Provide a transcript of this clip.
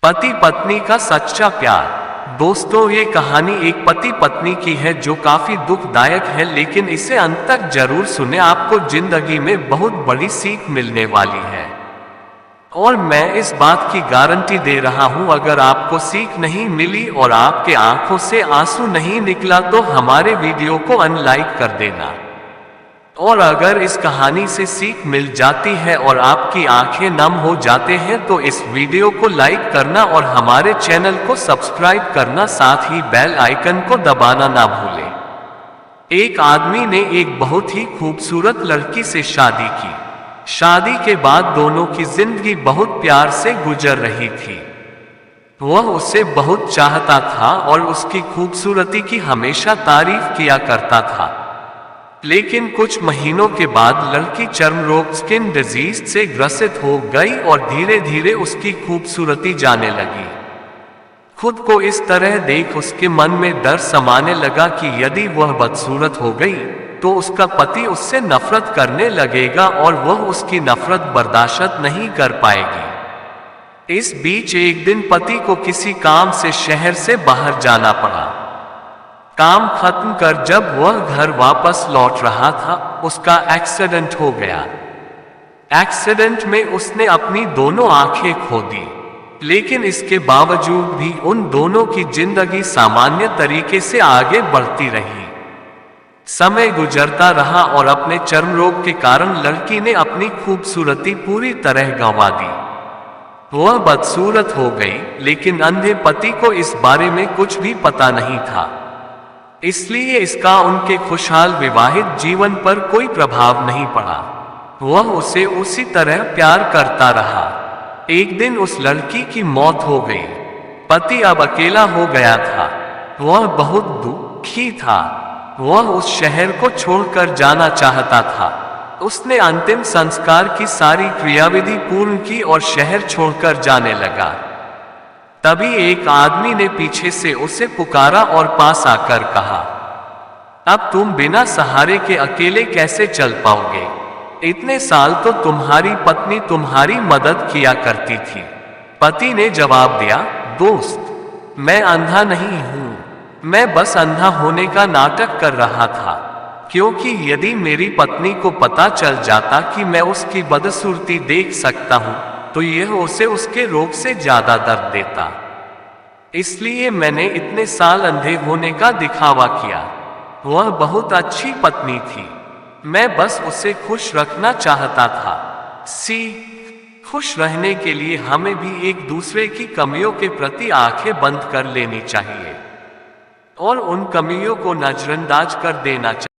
पति पत्नी का सच्चा प्यार। दोस्तों, ये कहानी एक पति पत्नी की है जो काफी दुखदायक है, लेकिन इसे अंत तक जरूर सुने, आपको जिंदगी में बहुत बड़ी सीख मिलने वाली है। और मैं इस बात की गारंटी दे रहा हूं, अगर आपको सीख नहीं मिली और आपके आंखों से आंसू नहीं निकला तो हमारे वीडियो को अनलाइक कर देना। और अगर इस कहानी से सीख मिल जाती है और आपकी आंखें नम हो जाते हैं तो इस वीडियो को लाइक करना और हमारे चैनल को सब्सक्राइब करना, साथ ही बेल आइकन को दबाना ना भूलें। एक आदमी ने एक बहुत ही खूबसूरत लड़की से शादी की। शादी के बाद दोनों की जिंदगी बहुत प्यार से गुजर रही थी। वह उसे बहुत चाहता था और उसकी खूबसूरती की हमेशा तारीफ किया करता था। लेकिन कुछ महीनों के बाद लड़की चर्म रोग स्किन डिजीज से ग्रसित हो गई और धीरे धीरे उसकी खूबसूरती जाने लगी। खुद को इस तरह देख उसके मन में डर समाने लगा कि यदि वह बदसूरत हो गई तो उसका पति उससे नफरत करने लगेगा और वह उसकी नफरत बर्दाश्त नहीं कर पाएगी। इस बीच एक दिन पति को किसी काम से शहर से बाहर जाना पड़ा। काम खत्म कर जब वह घर वापस लौट रहा था, उसका एक्सीडेंट हो गया। एक्सीडेंट में उसने अपनी दोनों आंखें खो दी, लेकिन इसके बावजूद भी उन दोनों की जिंदगी सामान्य तरीके से आगे बढ़ती रही। समय गुजरता रहा और अपने चर्म रोग के कारण लड़की ने अपनी खूबसूरती पूरी तरह गंवा दी। वह बदसूरत हो गई, लेकिन अंधे पति को इस बारे में कुछ भी पता नहीं था, इसलिए इसका उनके खुशहाल विवाहित जीवन पर कोई प्रभाव नहीं पड़ा। वह उसे उसी तरह प्यार करता रहा। एक दिन उस लड़की की मौत हो गई। पति अब अकेला हो गया था। वह बहुत दुखी था। वह उस शहर को छोड़कर जाना चाहता था। उसने अंतिम संस्कार की सारी क्रियाविधि पूर्ण की और शहर छोड़कर जाने लगा। तभी एक आदमी ने पीछे से उसे पुकारा और पास आकर कहा, अब तुम बिना सहारे के अकेले कैसे चल पाओगे? इतने साल तो तुम्हारी पत्नी तुम्हारी मदद किया करती थी। पति ने जवाब दिया, दोस्त, मैं अंधा नहीं हूं, मैं बस अंधा होने का नाटक कर रहा था, क्योंकि यदि मेरी पत्नी को पता चल जाता कि मैं उसकी बदसूरती देख सकता हूं तो यह उसे उसके रोग से ज्यादा दर्द देता। इसलिए मैंने इतने साल अंधे होने का दिखावा किया। वह बहुत अच्छी पत्नी थी, मैं बस उसे खुश रखना चाहता था। खुश रहने के लिए हमें भी एक दूसरे की कमियों के प्रति आंखें बंद कर लेनी चाहिए और उन कमियों को नजरअंदाज कर देना चाहिए।